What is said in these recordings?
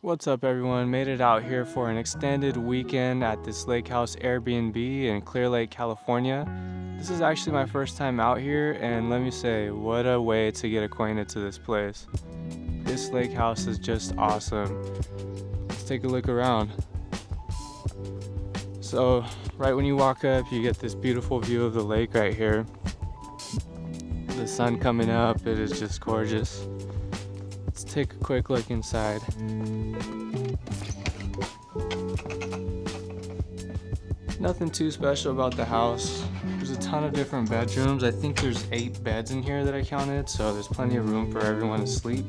What's up everyone, made it out here for an extended weekend at this Lakehouse Airbnb in Clearlake, California. This is actually my first time out here, and let me say, what a way to get acquainted to this place. This lake house is just awesome. Let's take a look around. So right when you walk up, you get this beautiful view of the lake right here. The sun coming up, it is just gorgeous. Let's take a quick look inside. Nothing too special about the house. There's a ton of different bedrooms. I think there's 8 beds in here that I counted, so there's plenty of room for everyone to sleep.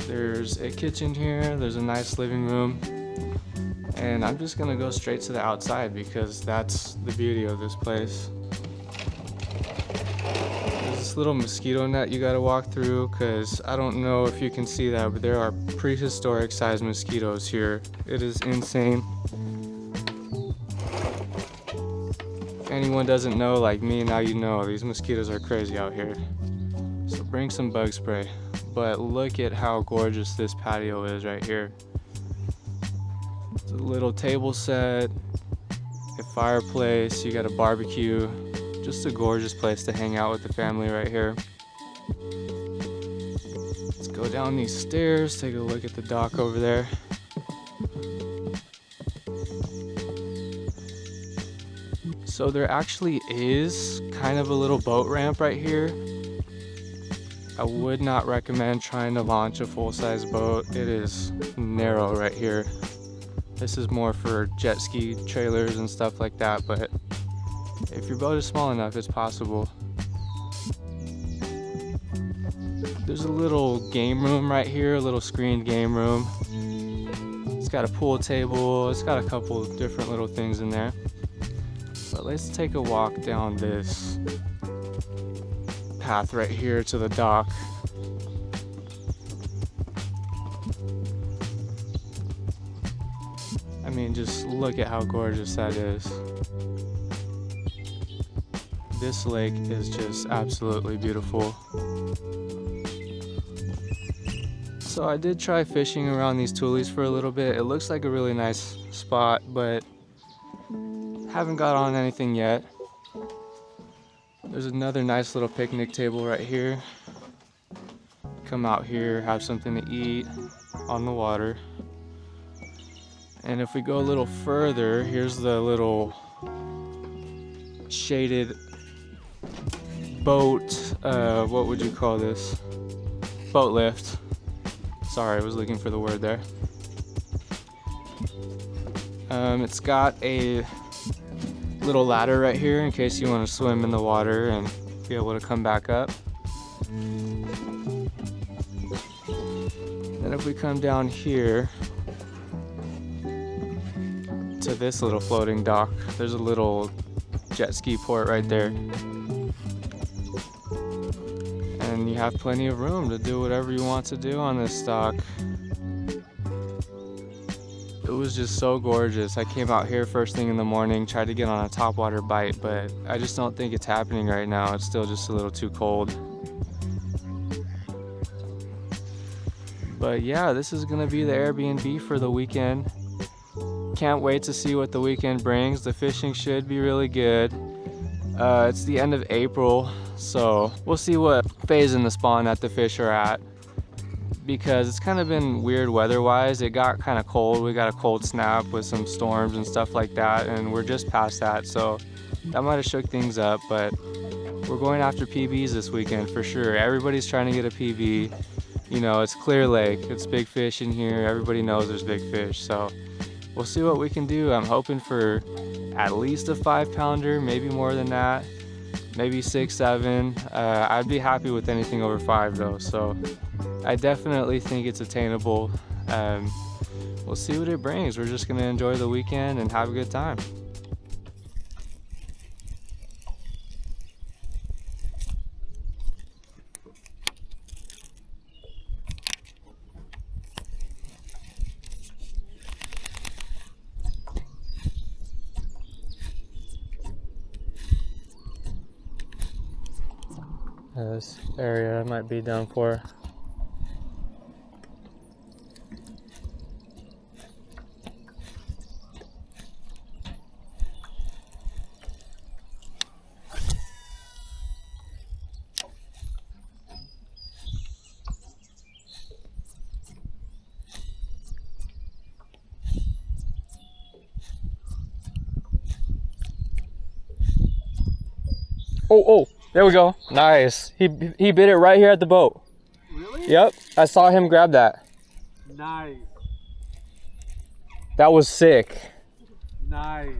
There's a kitchen here, there's a nice living room, and I'm just gonna go straight to the outside because that's the beauty of this place. There's this little mosquito net you gotta walk through because I don't know if you can see that, but there are prehistoric sized mosquitoes here. It is insane. If anyone doesn't know like me, now you know, these mosquitoes are crazy out here. So bring some bug spray. But look at how gorgeous this patio is right here. It's a little table set, a fireplace, you got a barbecue. Just a gorgeous place to hang out with the family right here. Let's go down these stairs, take a look at the dock over there. So there actually is kind of a little boat ramp right here. I would not recommend trying to launch a full-size boat. It is narrow right here. This is more for jet ski trailers and stuff like that, but if your boat is small enough, it's possible. There's a little game room right here, a little screened game room. It's got a pool table, it's got a couple of different little things in there. But let's take a walk down this path right here to the dock. I mean, just look at how gorgeous that is. This lake is just absolutely beautiful. So I did try fishing around these tulies for a little bit. It looks like a really nice spot, but haven't got on anything yet. There's another nice little picnic table right here. Come out here, have something to eat on the water. And if we go a little further, here's the little shaded boat, what would you call this? Boat lift. Sorry, I was looking for the word there. It's got a little ladder right here in case you want to swim in the water and be able to come back up. Then if we come down here to this little floating dock, there's a little jet ski port right there. And you have plenty of room to do whatever you want to do on this dock. It was just so gorgeous. I came out here first thing in the morning, tried to get on a topwater bite, but I just don't think it's happening right now. It's still just a little too cold. But yeah, this is gonna be the Airbnb for the weekend. Can't wait to see what the weekend brings. The fishing should be really good. It's the end of April, so we'll see what phase in the spawn that the fish are at. Because it's kind of been weird weather-wise. It got kind of cold. We got a cold snap with some storms and stuff like that, and we're just past that, so that might have shook things up, but we're going after PBs this weekend for sure. Everybody's trying to get a PB. You know, it's Clearlake. It's big fish in here. Everybody knows there's big fish, so we'll see what we can do. I'm hoping for at least a 5-pounder, maybe more than that, maybe 6, 7. I'd be happy with anything over 5 though, so I definitely think it's attainable. We'll see what it brings. We're just gonna enjoy the weekend and have a good time. This area might be done for. Oh, there we go. Nice. He bit it right here at the boat. Really? Yep, I saw him grab that. Nice. That was sick. Nice.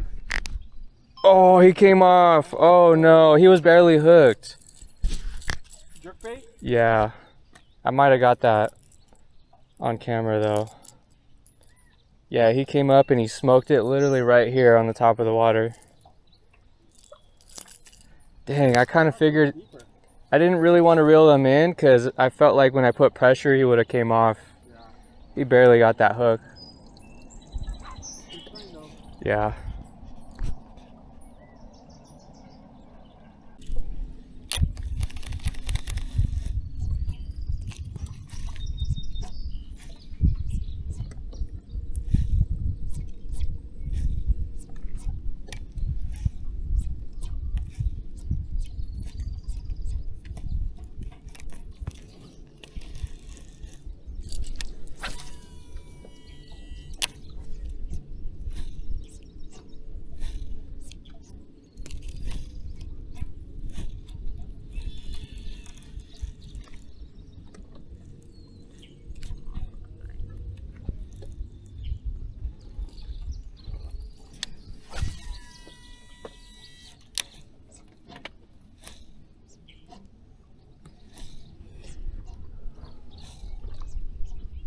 Oh, he came off. Oh no, he was barely hooked. Jerkbait? Yeah, I might have got that on camera though. Yeah, he came up and he smoked it literally right here on the top of the water. Dang, I kind of figured, I didn't really want to reel him in because I felt like when I put pressure he would have came off. Yeah. He barely got that hook. Yeah.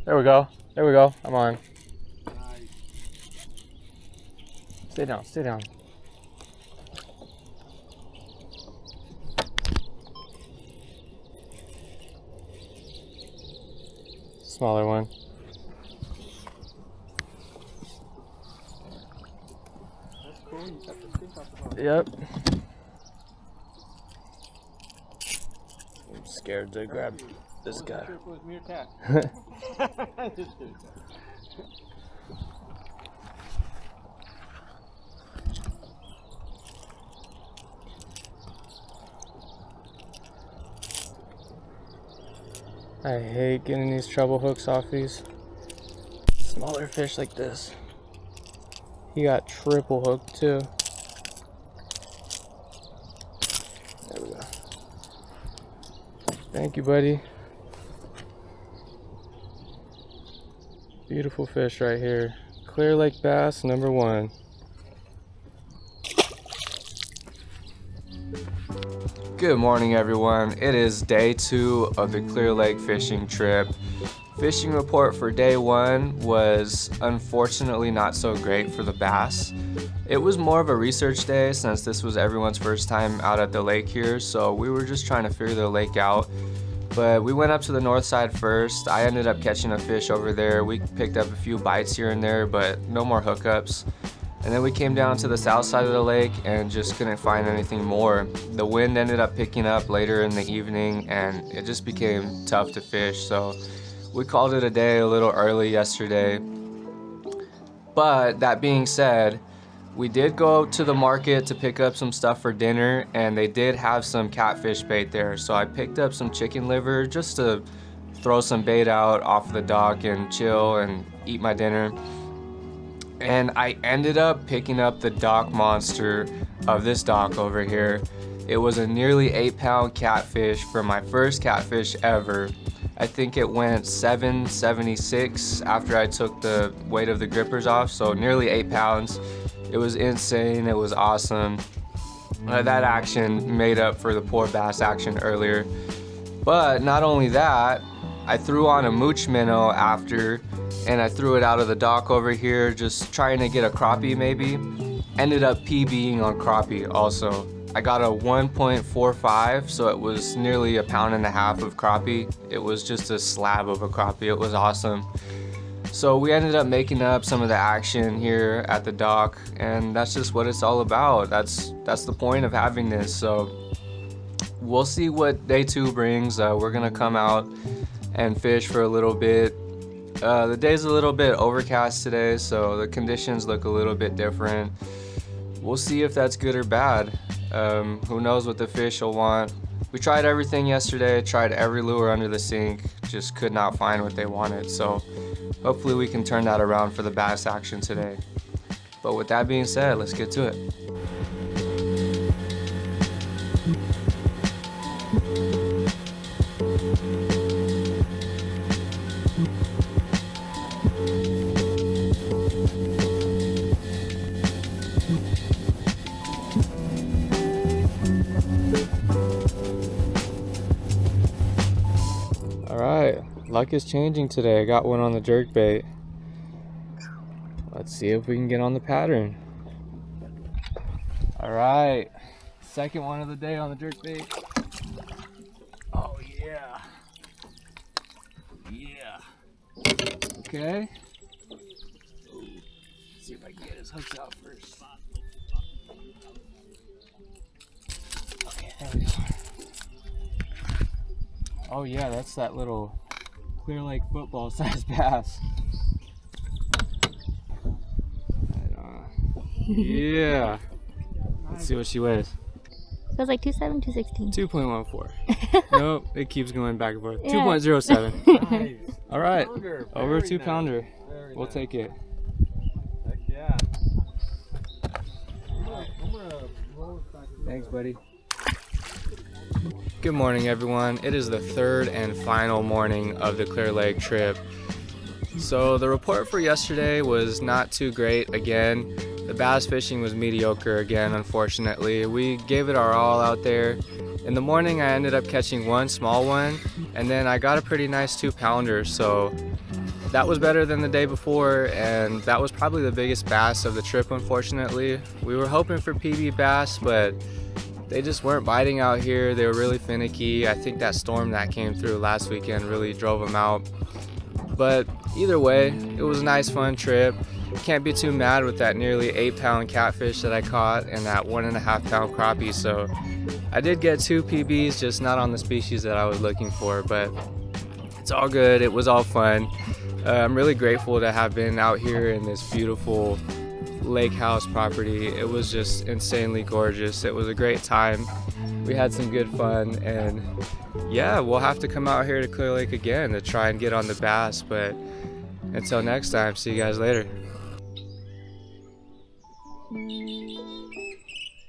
There we go. There we go. I'm on. Nice. Stay down. Stay down. Smaller one. That's cool. You got the stink off the boat. Yep. I'm scared to grab this guy. It was meerkat. I hate getting these treble hooks off these smaller fish like this. He got triple hooked too. There we go. Thank you, buddy. Beautiful fish right here. Clearlake bass #1. Good morning, everyone. It is day 2 of the Clearlake fishing trip. Fishing report for day 1 was unfortunately not so great for the bass. It was more of a research day since this was everyone's first time out at the lake here, so we were just trying to figure the lake out. But we went up to the north side first. I ended up catching a fish over there. We picked up a few bites here and there, but no more hookups. And then we came down to the south side of the lake and just couldn't find anything more. The wind ended up picking up later in the evening and it just became tough to fish. So we called it a day a little early yesterday. But that being said, we did go to the market to pick up some stuff for dinner and they did have some catfish bait there. So I picked up some chicken liver just to throw some bait out off the dock and chill and eat my dinner. And I ended up picking up the dock monster of this dock over here. It was a nearly 8-pound catfish for my first catfish ever. I think it went 776 after I took the weight of the grippers off, so nearly 8 pounds. It was insane, it was awesome. That action made up for the poor bass action earlier. But not only that, I threw on a mooch minnow after, and I threw it out of the dock over here, just trying to get a crappie maybe. Ended up PBing on crappie also. I got a 1.45, so it was nearly 1.5 pounds of crappie. It was just a slab of a crappie. It was awesome. So we ended up making up some of the action here at the dock, and that's just what it's all about. That's the point of having this. So we'll see what day 2 brings. We're gonna come out and fish for a little bit. The day's a little bit overcast today, so the conditions look a little bit different. We'll see if that's good or bad. Who knows what the fish will want. We tried everything yesterday, tried every lure under the sink, just could not find what they wanted. So hopefully we can turn that around for the bass action today. But with that being said, let's get to it. Luck is changing today. I got one on the jerkbait. Let's see if we can get on the pattern. All right, second one of the day on the jerkbait. Oh yeah. Yeah. Okay. Let's see if I can get his hooks out first. Okay, there we go. Oh yeah, that's that little Clearlake football sized bass. Right on. Yeah. Let's see what she weighs. So it's like 2.7, 2.16. 2.14. Nope, it keeps going back and forth. Yeah. 2.07. Nice. All right, Pounder, over a very 2 nice. pounder. Very We'll nice. take it. Heck yeah. I'm gonna roll it back through. Thanks, buddy. Good morning, everyone. It is the third and final morning of the Clearlake trip. So the report for yesterday was not too great again. The bass fishing was mediocre again, unfortunately. We gave it our all out there. In the morning, I ended up catching one small one, and then I got a pretty nice 2 pounder, so that was better than the day before, and that was probably the biggest bass of the trip, unfortunately. We were hoping for PB bass, but they just weren't biting out here. They were really finicky. I think that storm that came through last weekend really drove them out. But either way, it was a nice, fun trip. Can't be too mad with that nearly 8-pound catfish that I caught and that 1.5-pound crappie. So I did get 2 PBs, just not on the species that I was looking for, but it's all good. It was all fun. I'm really grateful to have been out here in this beautiful Lakehouse property. It was just insanely gorgeous. It was a great time. We had some good fun, and yeah, we'll have to come out here to Clearlake again to try and get on the bass. But until next time, see you guys later.